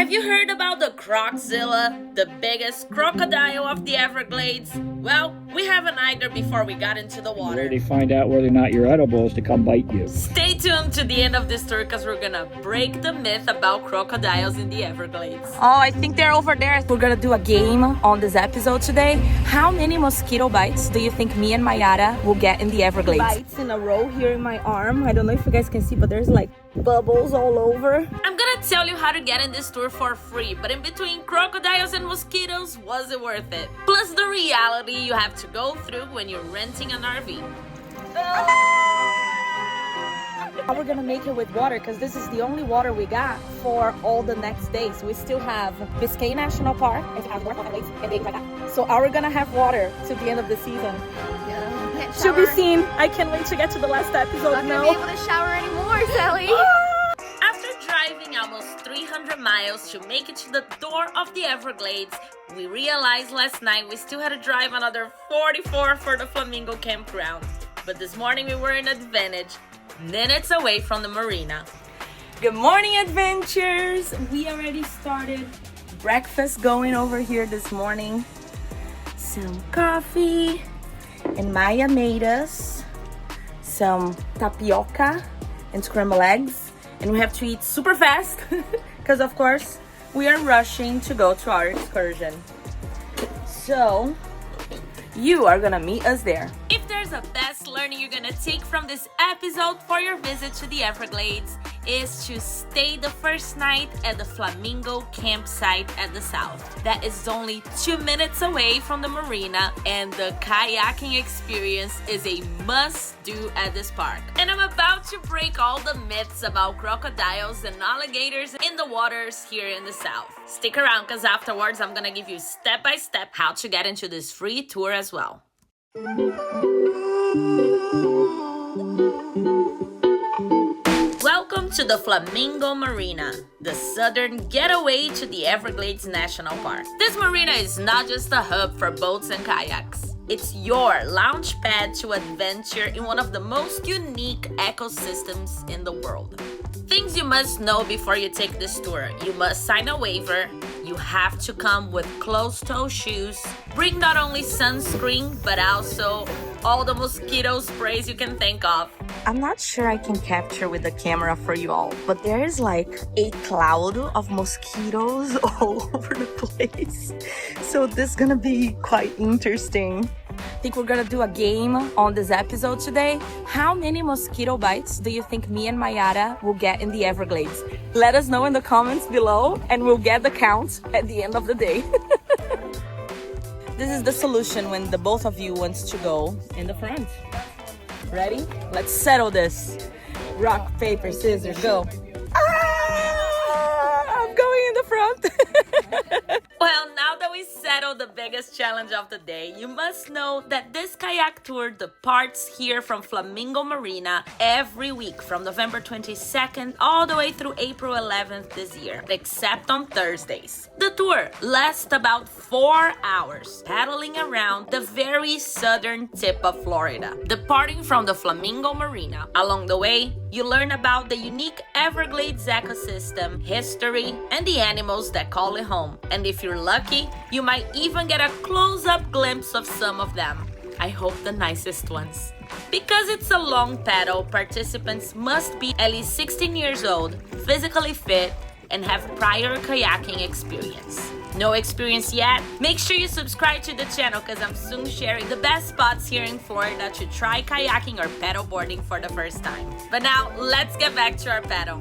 Have you heard about the CrocZilla, the biggest crocodile of the Everglades? Well, we haven't either before we got into the water. Where they find out whether or not you're edible is to come bite you. Stay tuned to the end of this tour because we're gonna break the myth about crocodiles in the Everglades. Oh, I think they're over there. We're gonna do a game on this episode today. How many mosquito bites do you think me and Mayara will get in the Everglades? Bites in a row here in my arm. I don't know if you guys can see, but there's like bubbles all over. I'm gonna tell you how to get in this tour for free, but in between crocodiles and mosquitoes, was it worth it? Plus the reality you have to go through when you're renting an RV. How we're gonna make it with water, because this is the only water we got for all the next days. We still have Biscayne National Park, and we have North Everglades, and things like that. So are we gonna have water to the end of the season? Yeah, To be seen. I can't wait to get to the last episode I'm now. not gonna be able to shower anymore, Sally. After driving almost 300 miles to make it to the door of the Everglades, we realized last night we still had to drive another 44 for the Flamingo Campground. But this morning we were in adVANTAGE, minutes away from the marina. Good morning, adventures! We already started breakfast going over here this morning. Some coffee, and Maya made us some tapioca and scrambled eggs. And we have to eat super fast because, of course, we are rushing to go to our excursion. So, you are gonna meet us there. If there's a best learning you're gonna take from this episode for your visit to the Everglades, is to stay the first night at the Flamingo campsite at the south. That is only 2 minutes away from the marina, and the kayaking experience is a must-do at this park. And I'm about to break all the myths about crocodiles and alligators in the waters here in the south. Stick around because afterwards I'm gonna give you step-by-step how to get into this free tour as well. Welcome to the Flamingo Marina, the southern getaway to the Everglades National Park. This marina is not just a hub for boats and kayaks. It's your launch pad to adventure in one of the most unique ecosystems in the world. Things you must know before you take this tour. You must sign a waiver. You have to come with closed-toe shoes. Bring not only sunscreen, but also all the mosquito sprays you can think of. I'm not sure I can capture with the camera for you all, but there is like a cloud of mosquitoes all over the place. So this is gonna be quite interesting. I think we're gonna do a game on this episode today. How many mosquito bites do you think me and Mayara will get in the Everglades? Let us know in the comments below and we'll get the count at the end of the day. This is the solution when the both of you wants to go in the front. Ready? Let's settle this. Rock, paper, scissors, go. I'm going in the front. Well, now that we settled the biggest challenge of the day, you must know that this kayak tour departs here from Flamingo Marina every week from November 22nd all the way through April 11th this year, except on Thursdays. The tour lasts about 4 hours, paddling around the very southern tip of Florida. Departing from the Flamingo Marina, along the way, you learn about the unique Everglades ecosystem, history, and the animals that call it home. And if you're lucky, you might even get a close-up glimpse of some of them. I hope the nicest ones. Because it's a long paddle, participants must be at least 16 years old, physically fit, and have prior kayaking experience. No experience yet? Make sure you subscribe to the channel because I'm soon sharing the best spots here in Florida to try kayaking or paddleboarding for the first time. But now, let's get back to our paddle.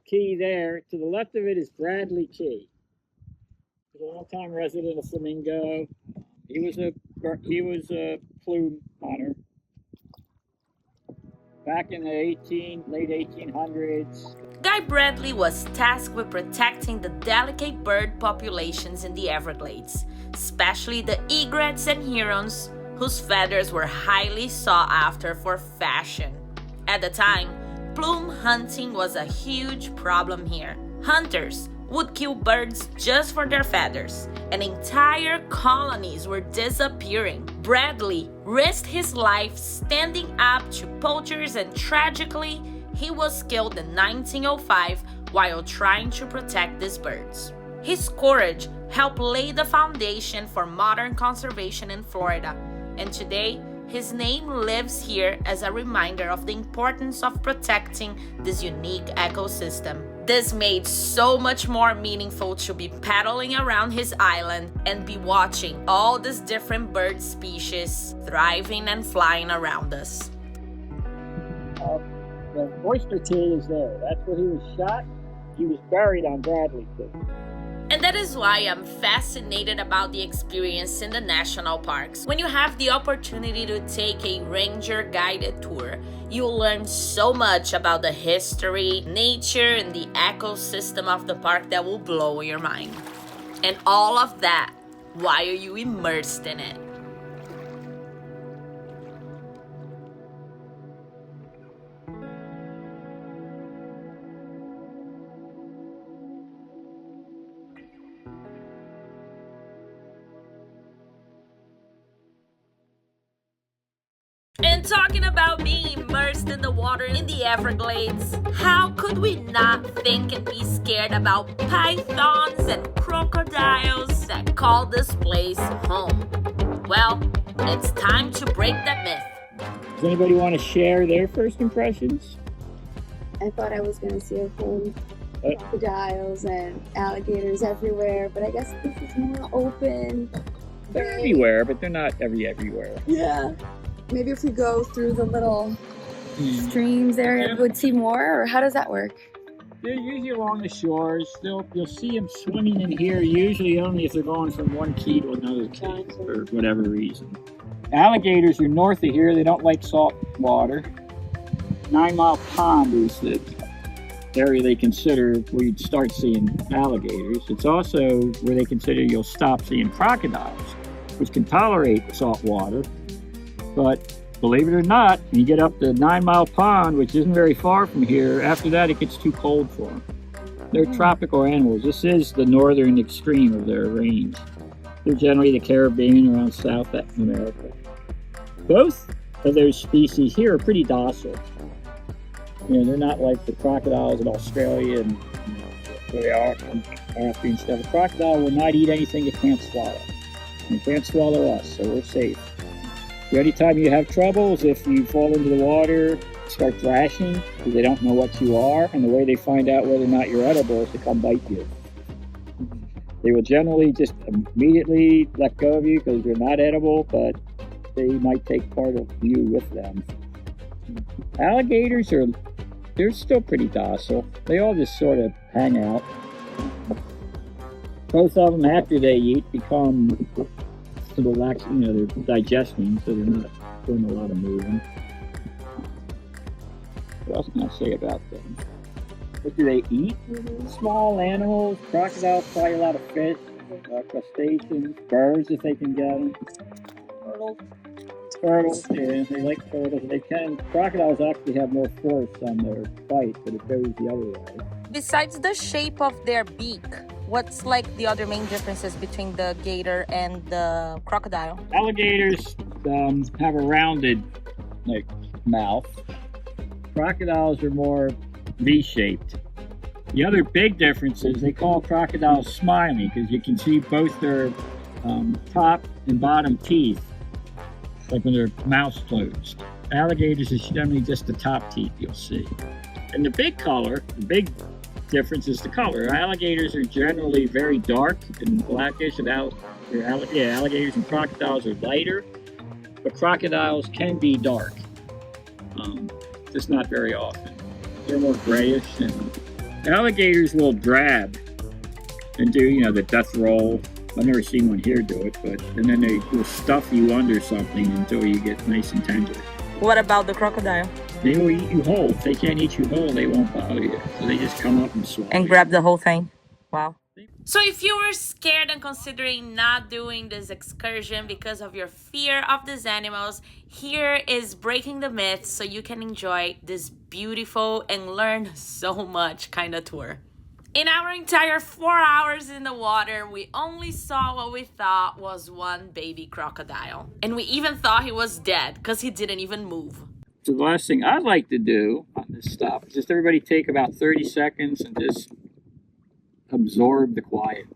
Key there, to the left of it is Bradley Key. He's a long-time resident of Flamingo. He was a plume hunter back in the late 1800s. Guy Bradley was tasked with protecting the delicate bird populations in the Everglades, especially the egrets and herons, whose feathers were highly sought after for fashion. At the time, plume hunting was a huge problem here. Hunters would kill birds just for their feathers, and entire colonies were disappearing. Bradley risked his life standing up to poachers, and tragically, he was killed in 1905 while trying to protect these birds. His courage helped lay the foundation for modern conservation in Florida, and today, his name lives here as a reminder of the importance of protecting this unique ecosystem. This made so much more meaningful to be paddling around his island and be watching all these different bird species thriving and flying around us. The oyster tea is there. That's where he was shot. He was buried on Bradley Cay. And that is why I'm fascinated about the experience in the national parks. When you have the opportunity to take a ranger-guided tour, you'll learn so much about the history, nature, and the ecosystem of the park that will blow your mind. And all of that while you're immersed in it. And talking about being immersed in the water in the Everglades, how could we not think and be scared about pythons and crocodiles that call this place home? Well, it's time to break that myth. Does anybody want to share their first impressions? I thought I was going to see a whole crocodiles and alligators everywhere, but I guess this is more open. They're everywhere, but they're not everywhere. Yeah. Maybe if we go through the little streams there, we'd see more, or how does that work? They're usually along the shores. You'll see them swimming in here, usually only if they're going from one key to another key for whatever reason. Alligators are north of here. They don't like salt water. 9 Mile Pond is the area they consider where you'd start seeing alligators. It's also where they consider you'll stop seeing crocodiles, which can tolerate salt water. But believe it or not, when you get up to 9 Mile Pond, which isn't very far from here, after that it gets too cold for them. They're tropical animals. This is the northern extreme of their range. They're generally the Caribbean around South America. Both of those species here are pretty docile. They're not like the crocodiles in Australia and where they are in Africa and stuff. A crocodile will not eat anything it can't swallow. And it can't swallow us, so we're safe. Anytime you have troubles, if you fall into the water, start thrashing, because they don't know what you are, and the way they find out whether or not you're edible is to come bite you. They will generally just immediately let go of you because you're not edible, but they might take part of you with them. Alligators they're still pretty docile. They all just sort of hang out. Both of them, after they eat, become relax, they're digesting, so they're not doing a lot of moving. What else can I say about them? What do they eat? Small animals, crocodiles, probably a lot of fish, crustaceans, birds if they can get them. Turtles, yeah, they like turtles. Crocodiles actually have more force on their bite, but it goes the other way. Besides the shape of their beak, what's like the other main differences between the gator and the crocodile? Alligators have a rounded mouth. Crocodiles are more V-shaped. The other big difference is they call crocodiles smiley because you can see both their top and bottom teeth, like when their mouth's closed. Alligators is generally just the top teeth you'll see. And the big difference is the color. Alligators are generally very dark and blackish, and alligators and crocodiles are lighter, but crocodiles can be dark, just not very often. They're more grayish, and alligators will grab and do, the death roll. I've never seen one here do it, and then they will stuff you under something until you get nice and tender. What about the crocodile? They will eat you whole. If they can't eat you whole, they won't bother you. So they just come up and swallow And grab the whole thing. Wow. So if you were scared and considering not doing this excursion because of your fear of these animals, here is breaking the myth so you can enjoy this beautiful and learn so much kind of tour. In our entire 4 hours in the water, we only saw what we thought was one baby crocodile. And we even thought he was dead because he didn't even move. So the last thing I'd like to do on this stop is just everybody take about 30 seconds and just absorb the quiet.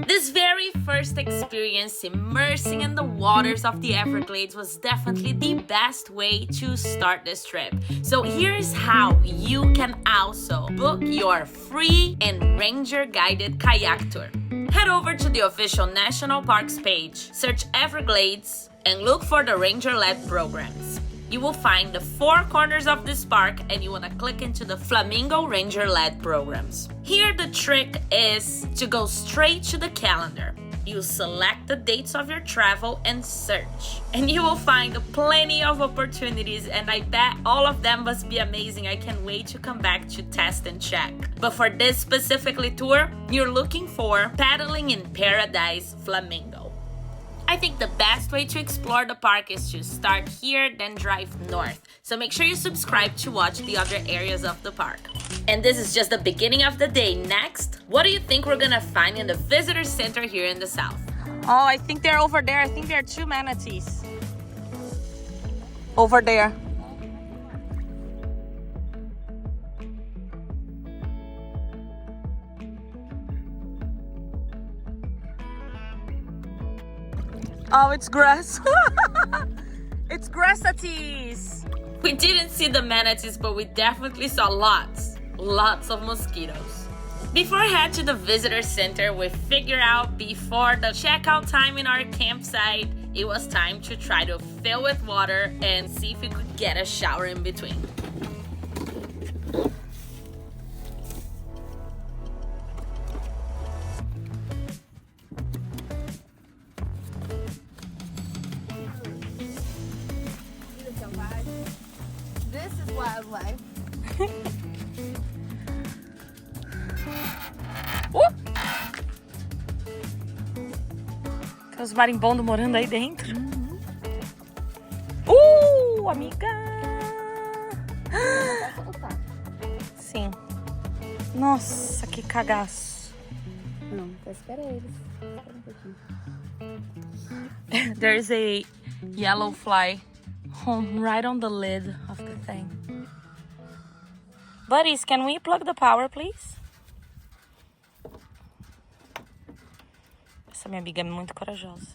This very first experience immersing in the waters of the Everglades was definitely the best way to start this trip. So here's how you can also book your free and ranger guided kayak tour. Head over to the official national parks page, search Everglades, and look for the ranger-led programs. You will find the 4 corners of this park and you want to click into the Flamingo Ranger-led programs. Here the trick is to go straight to the calendar. You select the dates of your travel and search. And you will find plenty of opportunities, and I bet all of them must be amazing. I can't wait to come back to test and check. But for this specifically tour, you're looking for Paddling in Paradise Flamingo. I think the best way to explore the park is to start here, then drive north. So make sure you subscribe to watch the other areas of the park. And this is just the beginning of the day. Next, what do you think we're gonna find in the visitor center here in the south? Oh, I think they're over there. I think there are 2 manatees. Over there. Oh, it's grass. It's grassatees. We didn't see the manatees, but we definitely saw lots of mosquitoes. Before I head to the visitor center, we figured out before the checkout time in our campsite, it was time to try to fill with water and see if we could get a shower in between. This is wildlife. Tem os marimbondos morando aí dentro. Amiga! Sim. Nossa, que cagaço. Não, espera eles. Espera um pouquinho. There's a yellow fly home right on the lid of the thing. Buddies, can we plug the power, please? Essa minha amiga é muito corajosa.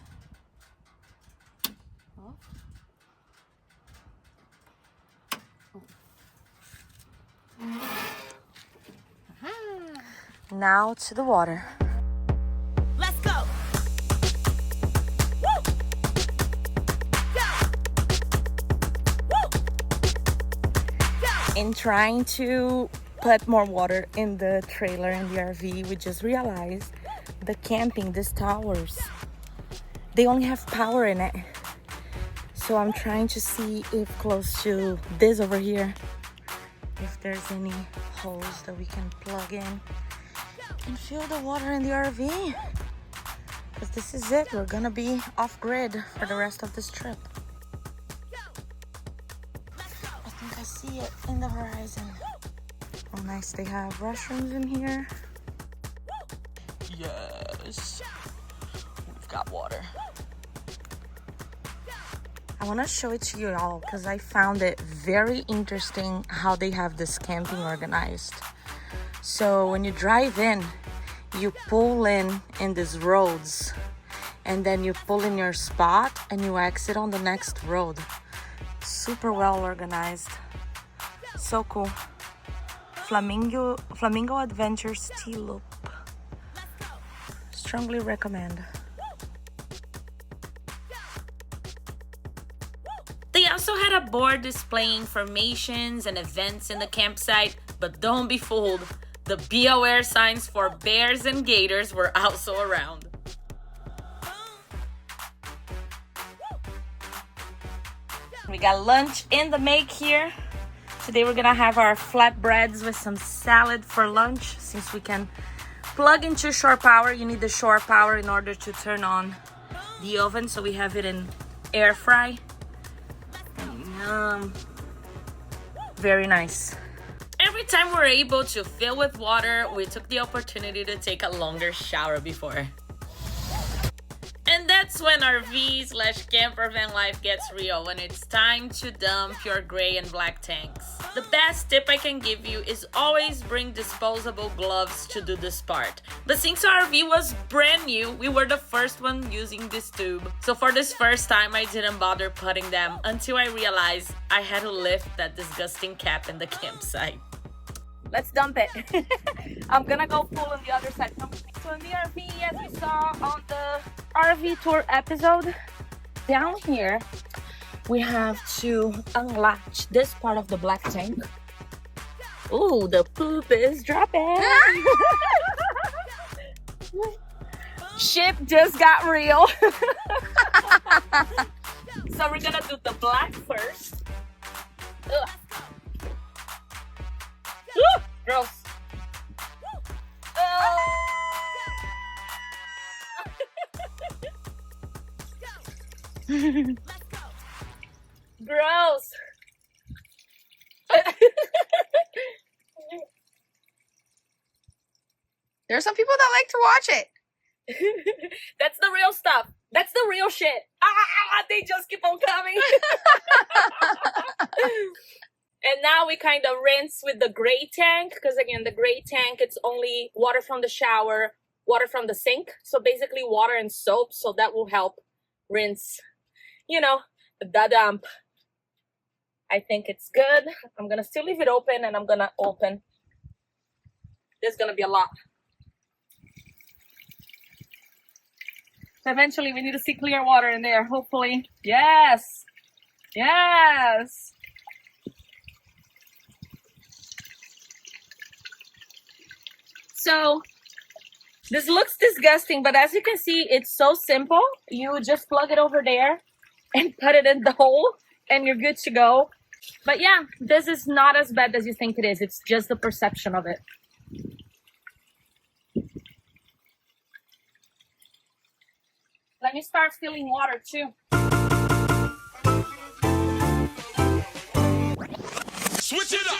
Now to the water. Let's go! Woo! Go! Woo! Go! In trying to put more water in the trailer and the RV, we just realized the camping, these towers, they only have power in it. So I'm trying to see if close to this over here, if there's any holes that we can plug in and fill the water in the RV. Because this is it, we're gonna be off grid for the rest of this trip. I think I see it in the horizon. Oh nice, they have restrooms in here. Yes, we've got water. I want to show it to you all because I found it very interesting how they have this camping organized. So when you drive in, you pull in these roads and then you pull in your spot and you exit on the next road. Super well organized. So cool. Flamingo adVANtures Tea Loop. Strongly recommend. They also had a board displaying formations and events in the campsite, but don't be fooled. The Be Aware signs for bears and gators were also around. We got lunch in the make here. Today we're gonna have our flatbreads with some salad for lunch. Since we can plug into shore power, you need the shore power in order to turn on the oven. So we have it in air fry. Yum. Very nice. Every time we're able to fill with water, we took the opportunity to take a longer shower before. And that's when RV/camper van life gets real, when it's time to dump your gray and black tanks. The best tip I can give you is always bring disposable gloves to do this part. But since our RV was brand new, we were the first one using this tube. So for this first time, I didn't bother putting them until I realized I had to lift that disgusting cap in the campsite. Let's dump it. I'm gonna go pull on the other side. So in the RV, as we saw on the RV tour episode, down here, we have to unlatch this part of the black tank. Ooh, the poop is dropping. Ship just got real. So we're gonna do the black first. Ugh. Ooh, gross. Gross. There are some people that like to watch it. That's the real stuff. That's the real shit. They just keep on coming. And now we kind of rinse with the gray tank, because again, the gray tank, it's only water from the shower, water from the sink. So basically water and soap. So that will help rinse, you know, the dump. I think it's good. I'm going to still leave it open, and I'm going to open. There's going to be a lot. Eventually we need to see clear water in there, hopefully. Yes. Yes. So this looks disgusting, but as you can see, it's so simple. You just plug it over there and put it in the hole and you're good to go. But yeah, this is not as bad as you think it is. It's just the perception of it. Let me start filling water too. Switch it up.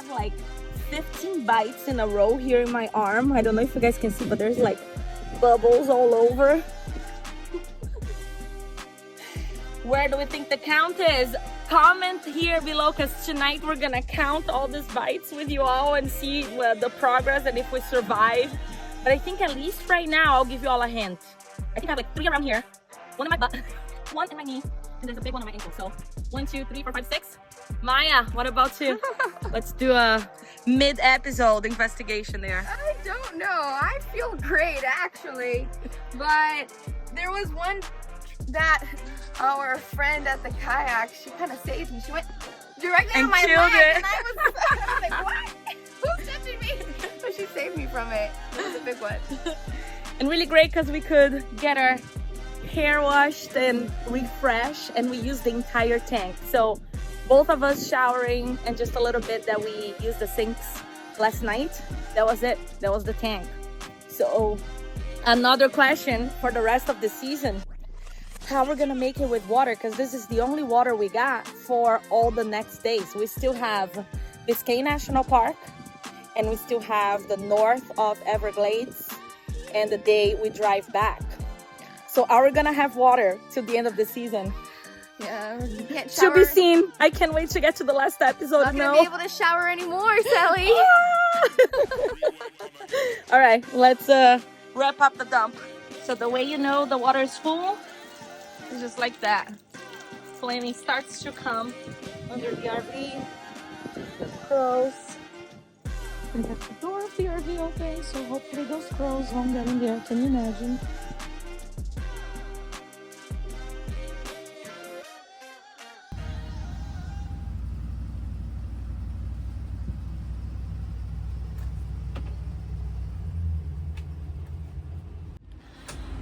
Like 15 bites in a row here in my arm. I don't know if you guys can see, but there's like bubbles all over. Where do we think the count is? Comment here below, because tonight we're gonna count all these bites with you all and see the progress and if we survive. But I think at least right now, I'll give you all a hint. I think I have like 3 around here, 1 in my butt, 1 in my knee, and there's a big one on my ankle. So 1, 2, 3, 4, 5, 6. Maya, what about you? Let's do a mid-episode investigation there. I don't know. I feel great, actually. But there was one that our friend at the kayak, she kind of saved me. She went directly on my leg, and I was like, what? Who's touching me? But she saved me from it. It was a big one. And really great because we could get our hair washed and refresh, and we used the entire tank. So both of us showering and just a little bit that we used the sinks last night. That was it. That was the tank. So another question for the rest of the season: how we're gonna make it with water, because this is the only water we got for all the next days. We still have Biscayne National Park, and we still have the north of Everglades, and the day we drive back. So are we gonna have water till the end of the season? Yeah, you can't shower. To be seen. I can't wait to get to the last episode. I'm not gonna be able to shower anymore, Sally. All right, let's wrap up the dump. So the way you know the water is full is just like that. Flaming starts to come under the RV. The crows. We have the door left the RV open, so hopefully those crows won't get in there. Can you imagine?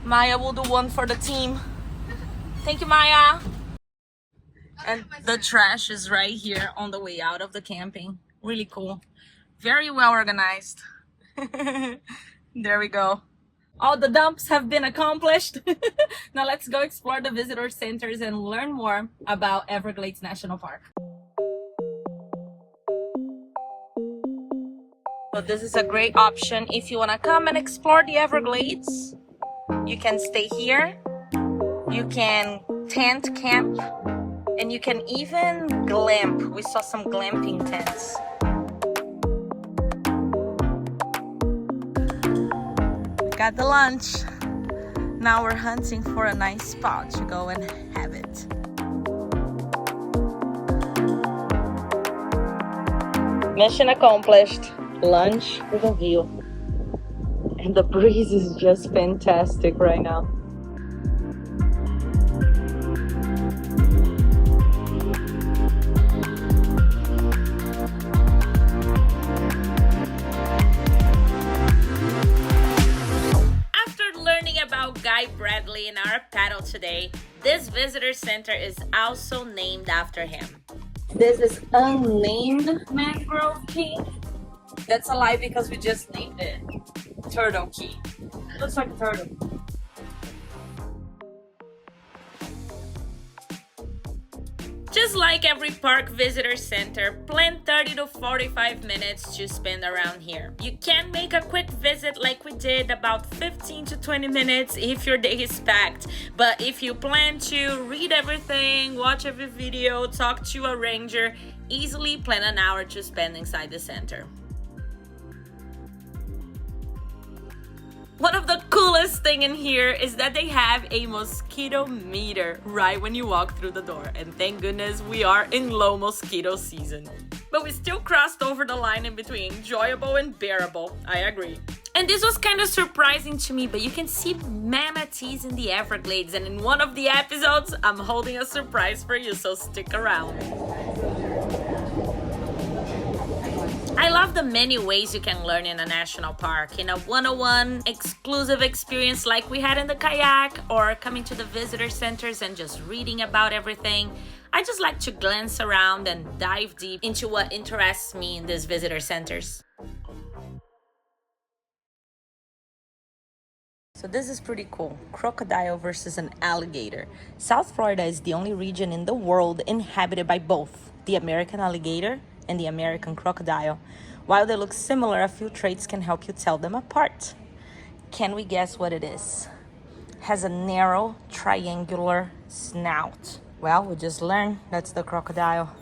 Maya will do one for the team. Thank you, Maya. And the trash is right here on the way out of the camping. Really cool. Very well organized. There we go. All the dumps have been accomplished. Now let's go explore the visitor centers and learn more about Everglades National Park. So this is a great option if you want to come and explore the Everglades. You can stay here. You can tent camp. And you can even glamp. We saw some glamping tents. We got the lunch. Now we're hunting for a nice spot to go and have it. Mission accomplished. Lunch with a view. And the breeze is just fantastic right now. Guy Bradley in our paddle today, this visitor center is also named after him. This is unnamed mangrove key. That's a lie because we just named it turtle key. Looks like a turtle. Just like every park visitor center, plan 30 to 45 minutes to spend around here. You can make a quick visit like we did, about 15 to 20 minutes if your day is packed. But if you plan to read everything, watch every video, talk to a ranger, easily plan an hour to spend inside the center. One of the coolest thing in here is that they have a mosquito meter right when you walk through the door. And thank goodness we are in low mosquito season. But we still crossed over the line in between enjoyable and bearable, I agree. And this was kind of surprising to me, but you can see manatees in the Everglades. And in one of the episodes, I'm holding a surprise for you, so stick around. I love the many ways you can learn in a national park, in a 101 exclusive experience like we had in the kayak, or coming to the visitor centers and just reading about everything. I just like to glance around and dive deep into what interests me in these visitor centers. So this is pretty cool. Crocodile versus an alligator. South Florida is the only region in the world inhabited by both the American alligator and the American crocodile. While they look similar, a few traits can help you tell them apart. Can we guess what it is? Has a narrow, triangular snout. Well, we just learned that's the crocodile.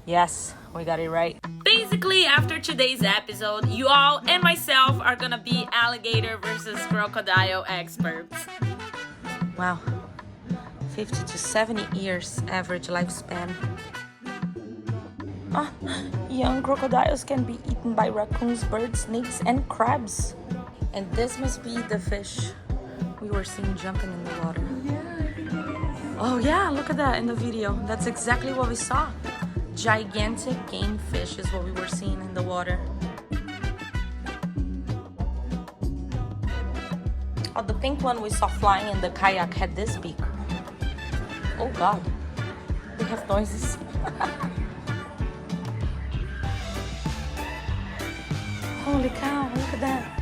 Yes, we got it right. Basically, after today's episode, you all and myself are gonna be alligator versus crocodile experts. Wow, 50 to 70 years average lifespan. Young crocodiles can be eaten by raccoons, birds, snakes, and crabs. And this must be the fish we were seeing jumping in the water. Oh yeah, look at that in the video. That's exactly what we saw. Gigantic game fish is what we were seeing in the water. Oh, the pink one we saw flying in the kayak had this beak. Oh God, we have noises. Holy cow, look at that.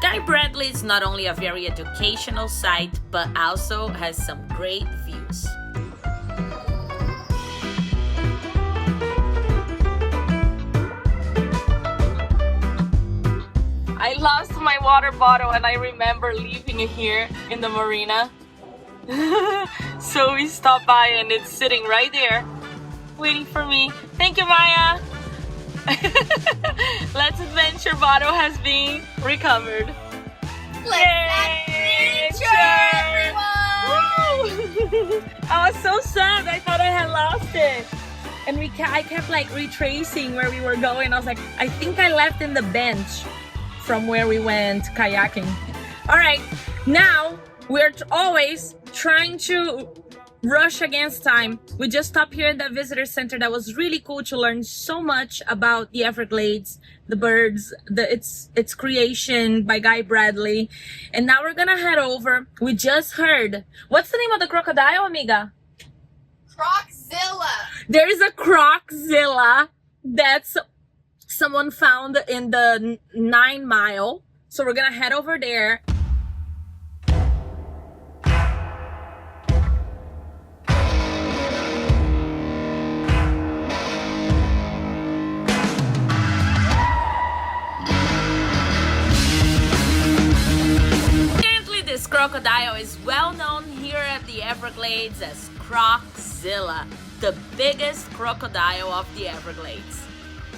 Guy Bradley is not only a very educational site, but also has some great views. I lost my water bottle and I remember leaving it here in the marina. So we stopped by and it's sitting right there, waiting for me. Thank you, Maya. Let's Adventure bottle has been recovered. Let's adventure, everyone! I was so sad. I thought I had lost it. And I kept like retracing where we were going. I was like, I think I left in the bench from where we went kayaking. All right, now we're always trying to rush against time. We just stopped here at the visitor center. That was really cool to learn so much about the Everglades, the birds, its creation by Guy Bradley. And now we're gonna head over. We just heard, what's the name of the crocodile, amiga? CrocZilla. There is a CrocZilla that's someone found in the 9 Mile. So we're gonna head over there. This crocodile is well known here at the Everglades as CrocZilla, the biggest crocodile of the Everglades.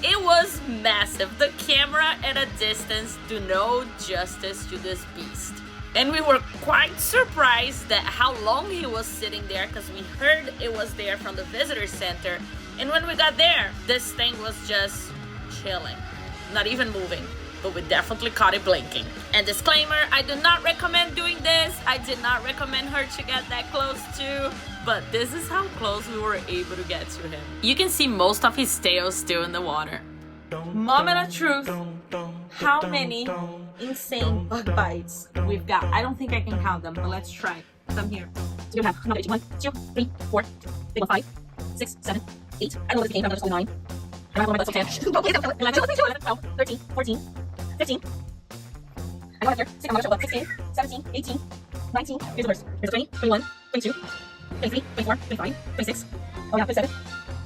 It was massive. The camera at a distance do no justice to this beast. And we were quite surprised at how long he was sitting there, because we heard it was there from the visitor center. And when we got there, this thing was just chilling, not even moving. But we definitely caught it blinking. And disclaimer, I do not recommend doing this. I did not recommend her to get that close to, but this is how close we were able to get to him. You can see most of his tail still in the water. Moment of truth. How many insane bug bites we've got? I don't think I can count them, but let's try. Come here. So we have 1, 2, 3, 4, 5, 6, 7, 8. I don't know what this game, I'm just 9. I don't have one of my butts, okay. 11, 12, 13, 14, 15. I got here. 16, 17, 18, 19. Here's the first. Here's 20, 21, 22, 23, 24, 25, 26. Oh yeah, 27,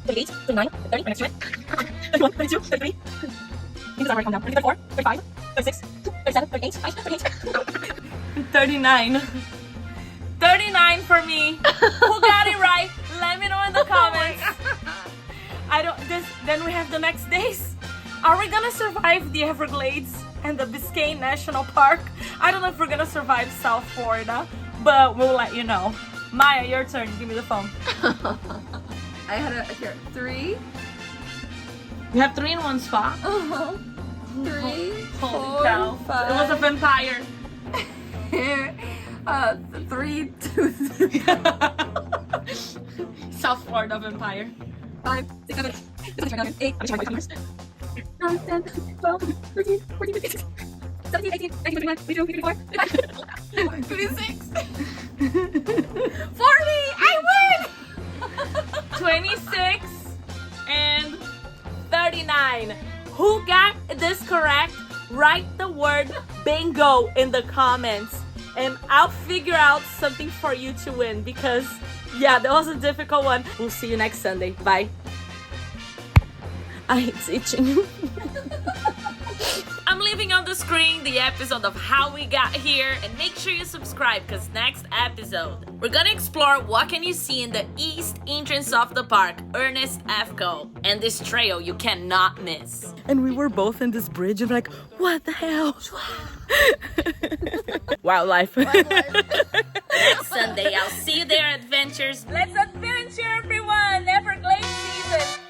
28, 29, 30. My next try. 31, 32, 33. These are already come down. 34, 35, 36, 37, 38, 38. 39. 39 for me. Who got it right? Let me know in the comments. Then we have the next days. Are we gonna survive the Everglades and the Biscayne National Park? I don't know if we're gonna survive South Florida, but we'll let you know. Maya, your turn. Give me the phone. I had here 3. You have 3 in one spot. 3, Holy 4, cow. 5. It was a vampire. 3, 2, 3. South Florida vampire. 5, 6, 7, 8. I'm trying to count 9, 10, 12, 13, 14, 15, 17, 18, 19, 21, 22, 24, 25, 26. 40! I win! 26 and 39. Who got this correct? Write the word bingo in the comments and I'll figure out something for you to win, because yeah, that was a difficult one. We'll see you next Sunday. Bye. It's itching. I'm leaving on the screen the episode of how we got here, and make sure you subscribe, because next episode we're gonna explore what can you see in the east entrance of the park, Ernest F. Cole, and this trail you cannot miss. And we were both in this bridge and like, what the hell? Wildlife. Next Sunday, I'll see you there, adventures. Let's adventure, everyone! Everglades season!